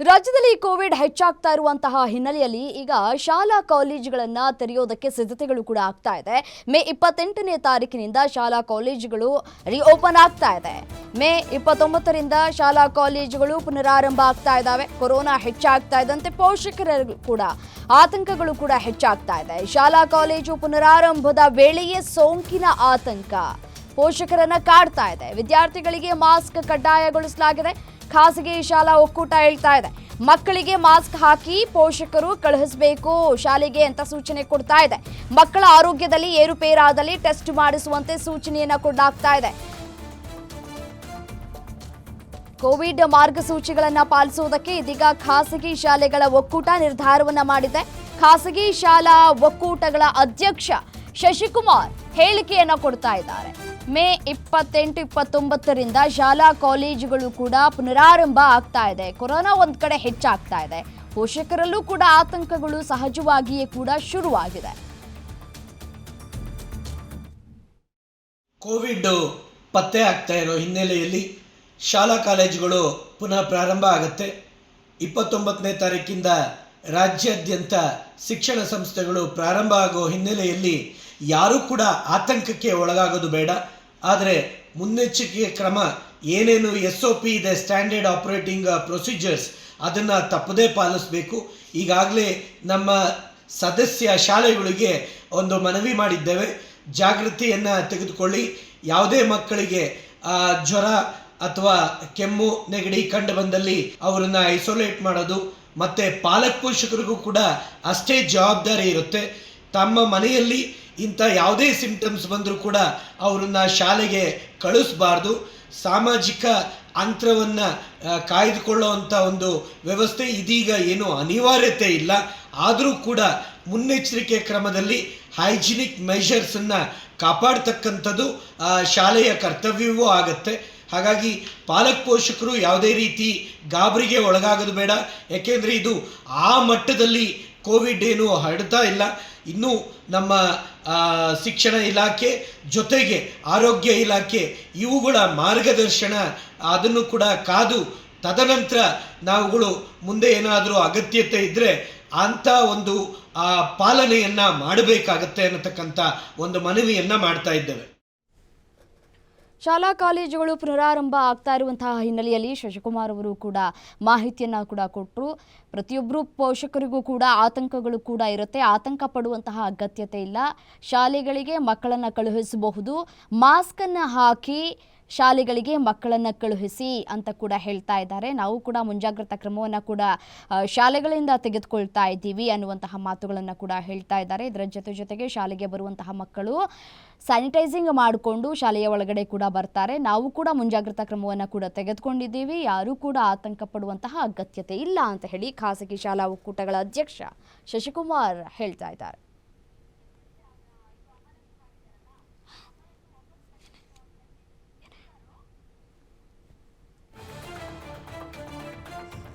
ರಾಜ್ಯದಲ್ಲಿ ಕೋವಿಡ್ ಹೆಚ್ಚಾಗ್ತಾ ಇರುವಂತಹ ಹಿನ್ನೆಲೆಯಲ್ಲಿ ಈಗ ಶಾಲಾ ಕಾಲೇಜುಗಳನ್ನು ತೆರೆಯೋದಕ್ಕೆ ಸಿದ್ಧತೆಗಳು ಕೂಡ ಆಗ್ತಾ ಇದೆ. ಮೇ 28ನೇ ತಾರೀಕಿನಿಂದ ಶಾಲಾ ಕಾಲೇಜುಗಳು ರೀಓಪನ್ ಆಗ್ತಾ ಇದೆ. ಮೇ 29ರಿಂದ ಶಾಲಾ ಕಾಲೇಜುಗಳು ಪುನರಾರಂಭ ಆಗ್ತಾ ಇದ್ದಾವೆ. ಕೊರೋನಾ ಹೆಚ್ಚಾಗ್ತಾ ಇದ್ದಂತೆ ಪೋಷಕರು ಕೂಡ ಆತಂಕಗಳು ಕೂಡ ಹೆಚ್ಚಾಗ್ತಾ ಇದೆ. ಶಾಲಾ ಕಾಲೇಜು ಪುನರಾರಂಭದ ವೇಳೆಯೇ ಸೋಂಕಿನ ಆತಂಕ ಪೋಷಕರನ್ನ ಕಾಡ್ತಾ ಇದೆ. ವಿದ್ಯಾರ್ಥಿಗಳಿಗೆ ಮಾಸ್ಕ್ ಕಡ್ಡಾಯಗೊಳಿಸಲಾಗಿದೆ. ಖಾಸಗಿ ಶಾಲಾ ಒಕ್ಕೂಟ ಹೇಳ್ತಾ ಇದೆ, ಮಕ್ಕಳಿಗೆ ಮಾಸ್ಕ್ ಹಾಕಿ ಪೋಷಕರು ಕಳುಹಿಸಬೇಕು ಶಾಲೆಗೆ ಅಂತ ಸೂಚನೆ ಕೊಡ್ತಾ ಇದೆ. ಮಕ್ಕಳ ಆರೋಗ್ಯದಲ್ಲಿ ಏರುಪೇರಾದಲ್ಲಿ ಟೆಸ್ಟ್ ಮಾಡಿಸುವಂತೆ ಸೂಚನೆಯನ್ನ ಕೊಡಲಾಗ್ತಾ ಇದೆ. ಕೋವಿಡ್ ಮಾರ್ಗಸೂಚಿಗಳನ್ನ ಪಾಲಿಸುವುದಕ್ಕೆ ಇದೀಗ ಖಾಸಗಿ ಶಾಲೆಗಳ ಒಕ್ಕೂಟ ನಿರ್ಧಾರವನ್ನ ಮಾಡಿದೆ. ಖಾಸಗಿ ಶಾಲಾ ಒಕ್ಕೂಟಗಳ ಅಧ್ಯಕ್ಷ ಶಶಿಕುಮಾರ್ ಹೇಳಿಕೆಯನ್ನ ಕೊಡ್ತಾ ಇದ್ದಾರೆ. ಮೇ 28, 29ರಿಂದ ಶಾಲಾ ಕಾಲೇಜುಗಳು ಕೂಡ ಪುನರಾರಂಭ ಆಗ್ತಾ ಇದೆ. ಕೊರೋನಾ ಒಂದ್ ಕಡೆ ಹೆಚ್ಚಾಗ್ತಾ ಇದೆ. ಪೋಷಕರಲ್ಲೂ ಕೂಡ ಆತಂಕಗಳು ಸಹಜವಾಗಿಯೇ ಕೂಡ ಶುರುವಾಗಿದೆ. ಕೋವಿಡ್ ಪತ್ತೆ ಆಗ್ತಾ ಇರೋ ಹಿನ್ನೆಲೆಯಲ್ಲಿ ಶಾಲಾ ಕಾಲೇಜುಗಳು ಪುನಃ ಪ್ರಾರಂಭ ಆಗುತ್ತೆ. 29ನೇ ತಾರೀಕಿಂದ ರಾಜ್ಯಾದ್ಯಂತ ಶಿಕ್ಷಣ ಸಂಸ್ಥೆಗಳು ಪ್ರಾರಂಭ ಆಗೋ ಹಿನ್ನೆಲೆಯಲ್ಲಿ ಯಾರೂ ಕೂಡ ಆತಂಕಕ್ಕೆ ಒಳಗಾಗೋದು ಬೇಡ. ಆದರೆ ಮುನ್ನೆಚ್ಚರಿಕೆ ಕ್ರಮ ಏನೇನು SOP ಇದೆ, ಸ್ಟ್ಯಾಂಡರ್ಡ್ ಆಪರೇಟಿಂಗ್ ಪ್ರೊಸೀಜರ್ಸ್, ಅದನ್ನು ತಪ್ಪದೇ ಪಾಲಿಸಬೇಕು. ಈಗಾಗಲೇ ನಮ್ಮ ಸದಸ್ಯ ಶಾಲೆಗಳಿಗೆ ಒಂದು ಮನವಿ ಮಾಡಿದ್ದೇವೆ, ಜಾಗೃತಿಯನ್ನು ತೆಗೆದುಕೊಳ್ಳಿ. ಯಾವುದೇ ಮಕ್ಕಳಿಗೆ ಜ್ವರ ಅಥವಾ ಕೆಮ್ಮು ನೆಗಡಿ ಕಂಡು ಬಂದಲ್ಲಿ ಅವರನ್ನು ಐಸೋಲೇಟ್ ಮಾಡೋದು, ಮತ್ತು ಪಾಲಕ ಪೋಷಕರಿಗೂ ಕೂಡ ಅಷ್ಟೇ ಜವಾಬ್ದಾರಿ ಇರುತ್ತೆ. ತಮ್ಮ ಮನೆಯಲ್ಲಿ ಇಂಥ ಯಾವುದೇ ಸಿಂಪ್ಟಮ್ಸ್ ಬಂದರೂ ಕೂಡ ಅವರನ್ನು ಶಾಲೆಗೆ ಕಳಿಸಬಾರ್ದು. ಸಾಮಾಜಿಕ ಅಂತರವನ್ನು ಕಾಯ್ದುಕೊಳ್ಳುವಂಥ ಒಂದು ವ್ಯವಸ್ಥೆ ಇದೀಗ ಏನೂ ಅನಿವಾರ್ಯತೆ ಇಲ್ಲ. ಆದರೂ ಕೂಡ ಮುನ್ನೆಚ್ಚರಿಕೆ ಕ್ರಮದಲ್ಲಿ ಹೈಜಿನಿಕ್ ಮೆಷರ್ಸನ್ನು ಕಾಪಾಡ್ತಕ್ಕಂಥದ್ದು ಶಾಲೆಯ ಕರ್ತವ್ಯವೂ ಆಗುತ್ತೆ. ಹಾಗಾಗಿ ಪಾಲಕ ಪೋಷಕರು ಯಾವುದೇ ರೀತಿ ಗಾಬರಿಗೆ ಒಳಗಾಗೋದು ಬೇಡ. ಯಾಕೆಂದರೆ ಇದು ಆ ಮಟ್ಟದಲ್ಲಿ ಕೋವಿಡ್ ಏನು ಹರಡ್ತಾ ಇಲ್ಲ. ಇನ್ನೂ ನಮ್ಮ ಶಿಕ್ಷಣ ಇಲಾಖೆ ಜೊತೆಗೆ ಆರೋಗ್ಯ ಇಲಾಖೆ ಇವುಗಳ ಮಾರ್ಗದರ್ಶನ ಅದನ್ನು ಕೂಡ ಕಾದು ತದನಂತರ ನಾವುಗಳು ಮುಂದೆ ಏನಾದರೂ ಅಗತ್ಯತೆ ಇದ್ದರೆ ಅಂಥ ಒಂದು ಪಾಲನೆಯನ್ನು ಮಾಡಬೇಕಾಗತ್ತೆ ಅನ್ನತಕ್ಕಂಥ ಒಂದು ಮನವಿಯನ್ನು ಮಾಡ್ತಾ ಇದ್ದೇವೆ. ಶಾಲಾ ಕಾಲೇಜುಗಳು ಪುನರಾರಂಭ ಆಗ್ತಾ ಇರುವಂತಹ ಹಿನ್ನೆಲೆಯಲ್ಲಿ ಶಶಿಕುಮಾರ್ ಅವರು ಕೂಡ ಮಾಹಿತಿಯನ್ನು ಕೂಡ ಕೊಟ್ಟರು. ಪ್ರತಿಯೊಬ್ಬರು ಪೋಷಕರಿಗೂ ಕೂಡ ಆತಂಕಗಳು ಕೂಡ ಇರುತ್ತೆ. ಆತಂಕ ಪಡುವಂತಹ ಅಗತ್ಯತೆ ಇಲ್ಲ. ಶಾಲೆಗಳಿಗೆ ಮಕ್ಕಳನ್ನು ಕಳುಹಿಸಬಹುದು. ಮಾಸ್ಕನ್ನು ಹಾಕಿ ಶಾಲೆಗಳಿಗೆ ಮಕ್ಕಳನ್ನು ಕಳುಹಿಸಿ ಅಂತ ಕೂಡ ಹೇಳ್ತಾ ಇದ್ದಾರೆ. ನಾವು ಕೂಡ ಮುಂಜಾಗ್ರತಾ ಕ್ರಮವನ್ನು ಕೂಡ ಶಾಲೆಗಳಿಂದ ತೆಗೆದುಕೊಳ್ತಾ ಇದ್ದೀವಿ ಅನ್ನುವಂತಹ ಮಾತುಗಳನ್ನು ಕೂಡ ಹೇಳ್ತಾ ಇದ್ದಾರೆ. ಇದರ ಜೊತೆಗೆ ಶಾಲೆಗೆ ಬರುವಂತಹ ಮಕ್ಕಳು ಸ್ಯಾನಿಟೈಸಿಂಗ್ ಮಾಡಿಕೊಂಡು ಶಾಲೆಯ ಒಳಗಡೆ ಕೂಡ ಬರ್ತಾರೆ. ನಾವು ಕೂಡ ಮುಂಜಾಗ್ರತಾ ಕ್ರಮವನ್ನು ಕೂಡ ತೆಗೆದುಕೊಂಡಿದ್ದೀವಿ. ಯಾರೂ ಕೂಡ ಆತಂಕ ಪಡುವಂತಹ ಅಗತ್ಯತೆ ಇಲ್ಲ ಅಂತ ಹೇಳಿ ಖಾಸಗಿ ಶಾಲಾ ಒಕ್ಕೂಟಗಳ ಅಧ್ಯಕ್ಷ ಶಶಿಕುಮಾರ್ ಹೇಳ್ತಾ ಇದ್ದಾರೆ.